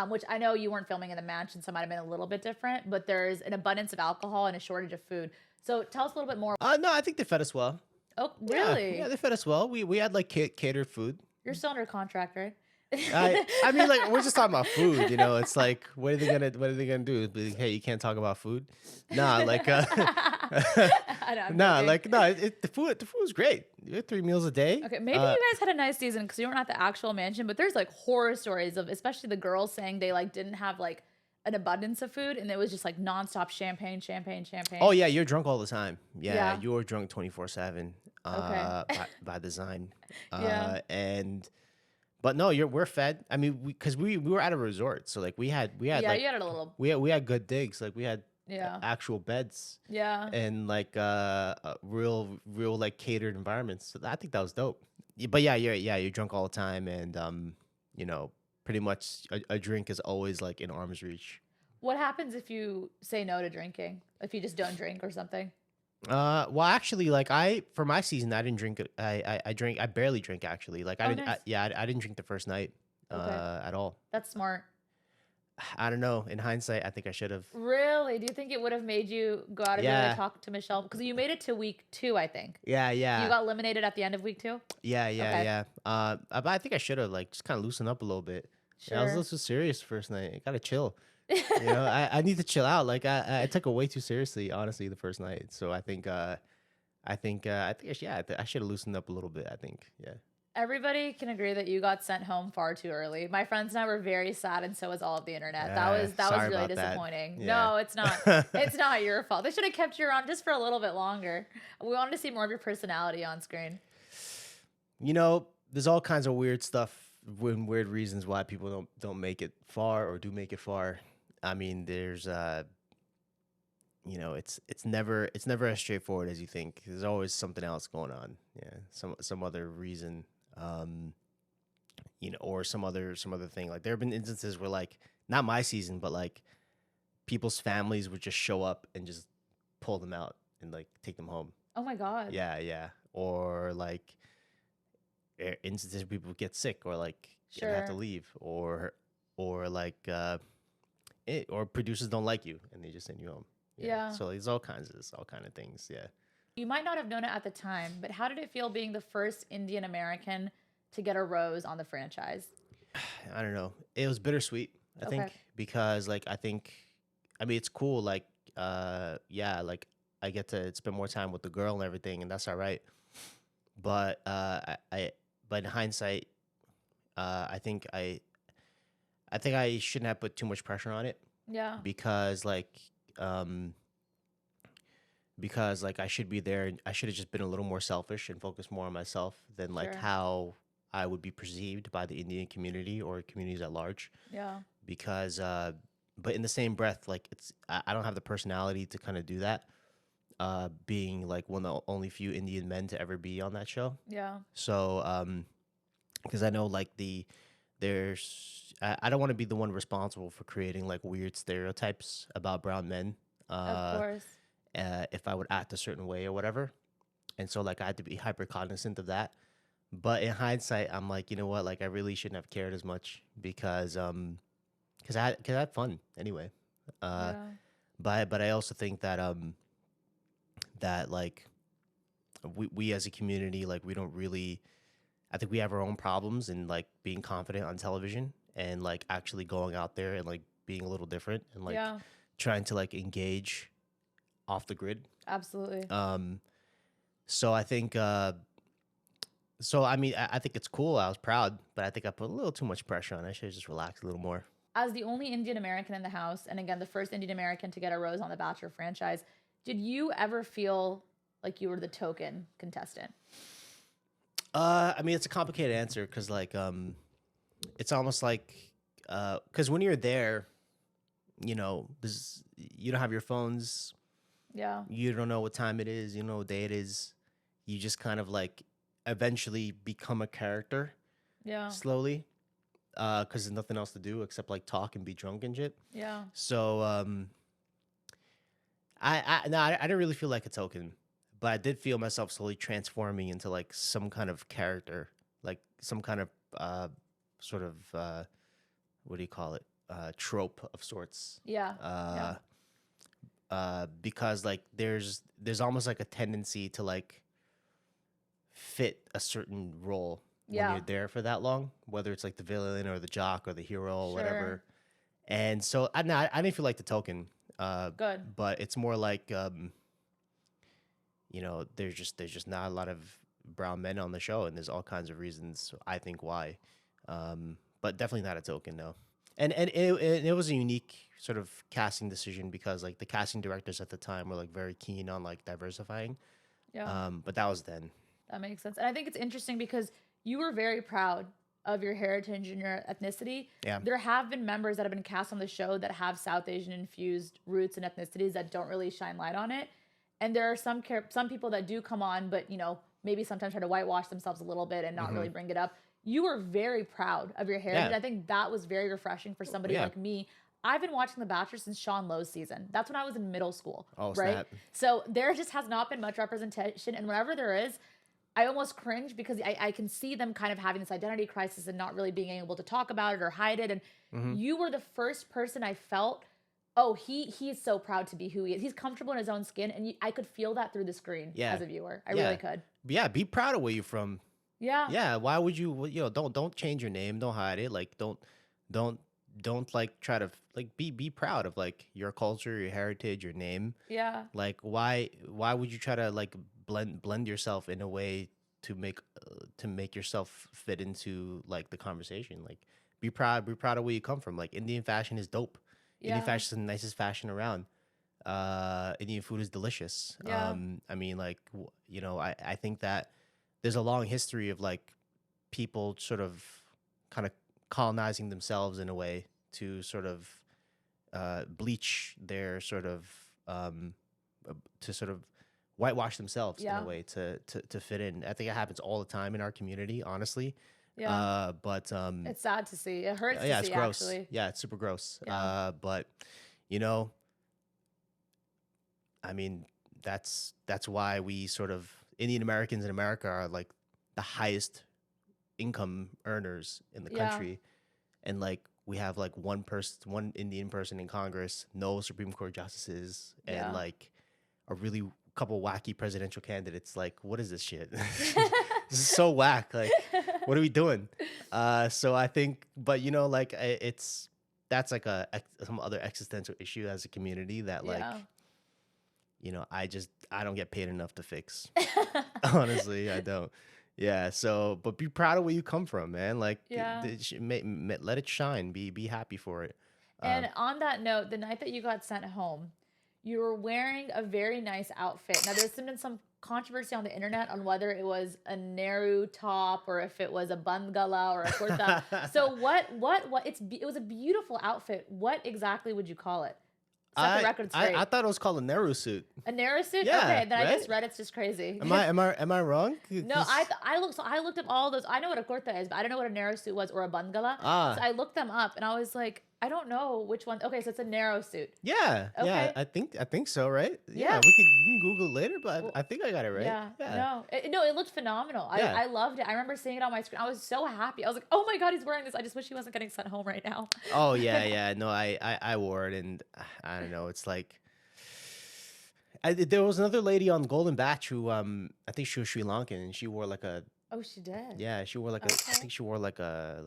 which I know you weren't filming in the mansion, so it might have been a little bit different, but there's an abundance of alcohol and a shortage of food. So tell us a little bit more. No, I think they fed us well. Oh, really? Yeah, they fed us well. We had like catered food. You're still under contract, right? I mean, like, we're just talking about food, you know. It's like, what are they gonna do? Be like, hey, you can't talk about food. Nah, like, the food was great. You had 3 meals a day. Okay, maybe you guys had a nice season because you weren't at the actual mansion, but there's like horror stories of especially the girls saying they like didn't have like an abundance of food and it was just like nonstop champagne. Oh yeah, you're drunk all the time. Yeah, Yeah. you're drunk 24/7. Okay. by design. Yeah. But no, we're fed. I mean, because we were at a resort, so like we had Yeah, like you had it a little. we had good digs. Like we had Yeah. actual beds Yeah. and like real like catered environments. So I think that was dope. But yeah, you're drunk all the time, and you know, pretty much a drink is always like in arm's reach. What happens if you say no to drinking? If you just don't drink or something? Well, actually, like for my season, I didn't drink. I barely drink actually. Like Oh, nice. I didn't drink the first night, Okay. at all. That's smart. I don't know. In hindsight, I think I should have. Really? Do you think it would have made you go out of your way Yeah. to talk to Michelle? Because you made it to week 2, I think. Yeah, You yeah, got eliminated at the end of week 2? yeah, Okay. yeah. But I think I should have like just kind of loosened up a little bit. Yeah, I was a Sure. little too serious the first night. I gotta chill. You know, I need to chill out. Like I took it way too seriously, honestly, the first night. So I think I should have loosened up a little bit. I think, yeah. Everybody can agree that you got sent home far too early. My friends and I were very sad, and so was all of the internet. That was Sorry really about that. disappointing. Yeah. No, it's not. It's not your fault. They should have kept you around just for a little bit longer. We wanted to see more of your personality on screen. You know, there's all kinds of weird stuff, weird reasons why people don't make it far or do make it far. I mean, there's you know, it's never as straightforward as you think. There's always something else going on. Yeah, some other reason, you know, or some other thing. Like there have been instances where like not my season, but like people's families would just show up and just pull them out and like take them home. Oh my God. Yeah, yeah. Or like instances where people get sick or like they have to Sure. leave or like or producers don't like you and they just send you home. Yeah. So there's all kinds of things. Yeah. You might not have known it at the time, but how did it feel being the first Indian American to get a rose on the franchise? I don't know. It was bittersweet, I think, Okay. because like I mean it's cool, like yeah, like I get to spend more time with the girl and everything, and that's all right. But but in hindsight, I think I shouldn't have put too much pressure on it Yeah. because like I should be there and I should have just been a little more selfish and focused more on myself than like Sure. how I would be perceived by the Indian community or communities at large. Yeah. Because but in the same breath, like I don't have the personality to kind of do that. Being like one of the only few Indian men to ever be on that show. Yeah. So because I know like I don't want to be the one responsible for creating like weird stereotypes about brown men. Of course. If I would act a certain way or whatever. And so like I had to be hyper cognizant of that. But in hindsight, I'm like, you know what? Like I really shouldn't have cared as much because I had fun anyway. Yeah. But I also think that that like we as a community, like we don't really, I think we have our own problems in like being confident on television and like actually going out there and like being a little different and like Yeah. trying to like engage off the grid. Absolutely. So I think so I mean I think it's cool. I was proud, but I think I put a little too much pressure on. I should have just relaxed a little more. As the only Indian American in the house, and again, the first Indian American to get a rose on the Bachelor franchise, did you ever feel like you were the token contestant? I mean it's a complicated answer because like it's almost like because when you're there, you know, you don't have your phones. Yeah. You don't know what time it is. You know what day it is. You just kind of like eventually become a character Yeah. slowly because there's nothing else to do except like talk and be drunk and shit. Yeah. So I didn't really feel like a token, but I did feel myself slowly transforming into like some kind of character, like some kind of sort of what do you call it? Trope of sorts. Yeah. Yeah. Because like there's almost like a tendency to like fit a certain role when Yeah. you're there for that long, whether it's like the villain or the jock or the hero or Sure. whatever. And so I didn't feel like the token. Good. But it's more like there's just not a lot of brown men on the show, and there's all kinds of reasons I think why. But definitely not a token, no. And it was a unique sort of casting decision because like the casting directors at the time were like very keen on like diversifying. Yeah. But that was then. That makes sense. And I think it's interesting because you were very proud of your heritage and your ethnicity. Yeah. There have been members that have been cast on the show that have South Asian infused roots and ethnicities that don't really shine light on it. And there are some people that do come on, but maybe sometimes try to whitewash themselves a little bit and not really bring it up. You were very proud of your heritage. Yeah. I think that was very refreshing for somebody like me. I've been watching The Bachelor since Sean Lowe's season. That's when I was in middle school. Oh, right? snap. So there just has not been much representation. And whenever there is, I almost cringe because I can see them kind of having this identity crisis and not really being able to talk about it or hide it. And you were the first person I felt, oh, he's so proud to be who he is. He's comfortable in his own skin. And I could feel that through the screen as a viewer. I really could. Yeah, be proud of where you're from. Yeah. Yeah, why would you don't change your name, don't hide it. Like don't like try to like be proud of like your culture, your heritage, your name. Yeah. Like why would you try to like blend yourself in a way to make yourself fit into like the conversation? Like be proud of where you come from. Like Indian fashion is dope. Indian fashion is the nicest fashion around. Indian food is delicious. Yeah. I mean like I think that there's a long history of like people sort of kind of colonizing themselves in a way to sort of bleach their sort of to sort of whitewash themselves in a way to fit in. I think it happens all the time in our community, honestly. Yeah. But it's sad to see. It hurts to it's see, gross. actually. Yeah, it's super gross. Yeah. But I mean, that's why we sort of Indian Americans in America are like the highest income earners in the country. And like we have like one Indian person in Congress, no Supreme Court justices, and like a really couple wacky presidential candidates. Like, what is this shit? This is so whack. Like, what are we doing? So I think, but like that's like some other existential issue as a community that like, I don't get paid enough to fix. Honestly, I don't. Yeah. So, but be proud of where you come from, man. Like, let it shine. Be happy for it. And on that note, the night that you got sent home, you were wearing a very nice outfit. Now, there's been some controversy on the internet on whether it was a Nehru top or if it was a bandgala or a kurta. So it was a beautiful outfit. What exactly would you call it? Set the record straight. I thought it was called a Nehru suit. A Nehru suit? Yeah, okay, then right? I just read it's just crazy. Am I wrong? No, I looked up all those. I know what a kurta is, but I don't know what a Nehru suit was or a bandgala. So I looked them up and I was like, I don't know which one. Okay, so it's a Nehru suit. Yeah. Okay. Yeah, I think so, right? Yeah. We can Google it later, but I think I got it right. Yeah. Yeah. No, it looked phenomenal. Yeah. I loved it. I remember seeing it on my screen. I was so happy. I was like, oh my God, he's wearing this. I just wish he wasn't getting sent home right now. Oh yeah. No, I wore it, and I don't know. It's like there was another lady on Golden Batch who I think she was Sri Lankan, and she wore like a. Oh, she did. Yeah, she wore like Okay. I think she wore like a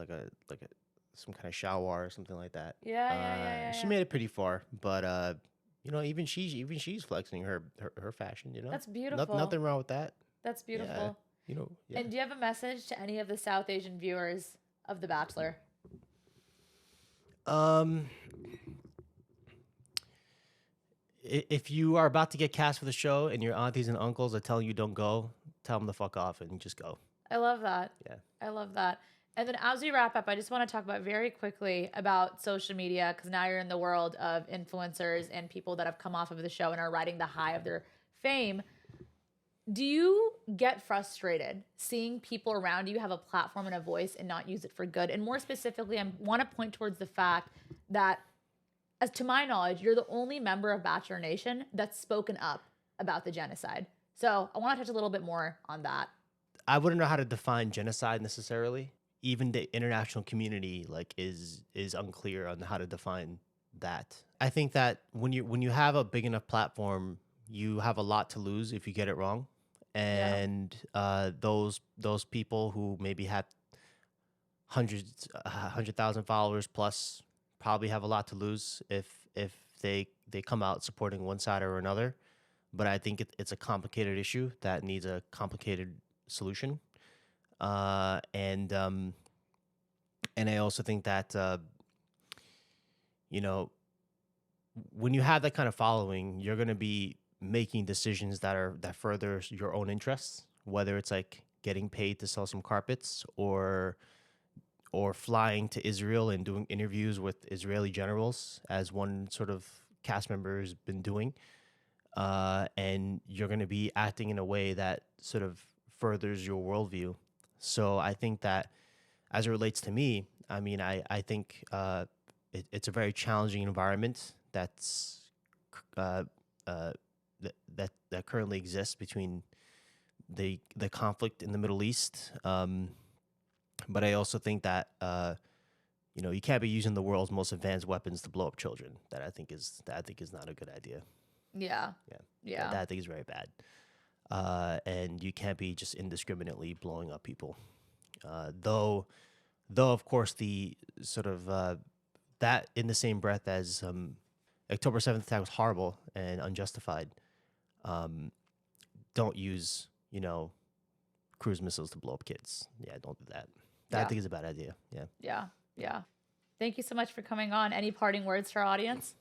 some kind of shalwar or something like that. Yeah. She made it pretty far, but even she's flexing her fashion. That's beautiful. Nothing wrong with that. That's beautiful. Yeah. Yeah. And do you have a message to any of the South Asian viewers of The Bachelor? If you are about to get cast for the show and your aunties and uncles are telling you don't go, tell them to fuck off and just go. I love that. Yeah. I love that. And then as we wrap up, I just want to talk about very quickly about social media, because now you're in the world of influencers and people that have come off of the show and are riding the high of their fame. Do you get frustrated seeing people around you have a platform and a voice and not use it for good? And more specifically, I want to point towards the fact that as to my knowledge, you're the only member of Bachelor Nation that's spoken up about the genocide. So I want to touch a little bit more on that. I wouldn't know how to define genocide necessarily. Even the international community is unclear on how to define that. I think that when you have a big enough platform, you have a lot to lose if you get it wrong. And those people who maybe have 100,000 followers plus probably have a lot to lose if they come out supporting one side or another. But I think it's a complicated issue that needs a complicated solution. And I also think that when you have that kind of following, you're going to be making decisions that further your own interests, whether it's like getting paid to sell some carpets or flying to Israel and doing interviews with Israeli generals, as one sort of cast member has been doing. And you're going to be acting in a way that sort of furthers your worldview. So I think that as it relates to me, I mean, I think it's a very challenging environment that's that currently exists between the conflict in the Middle East. But I also think that you can't be using the world's most advanced weapons to blow up children. That I think is not a good idea. Yeah. That I think is very bad. And you can't be just indiscriminately blowing up people. Though of course the sort of that in the same breath as October 7th attack was horrible and unjustified. Don't use cruise missiles to blow up kids. Yeah, don't do that. I think is a bad idea. Yeah. Thank you so much for coming on. Any parting words to our audience?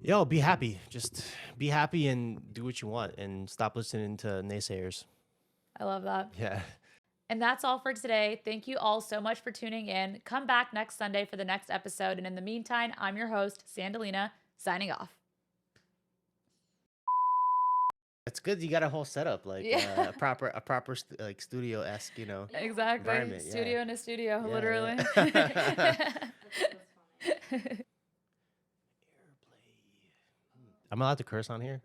Yo, be happy. Just be happy and do what you want and stop listening to naysayers. I love that. Yeah. And that's all for today. Thank you all so much for tuning in. Come back next Sunday for the next episode. And in the meantime, I'm your host, Sandalina, signing off. It's good you got a whole setup, a proper studio-esque, Exactly. environment. Studio in a studio, literally. I'm allowed to curse on here?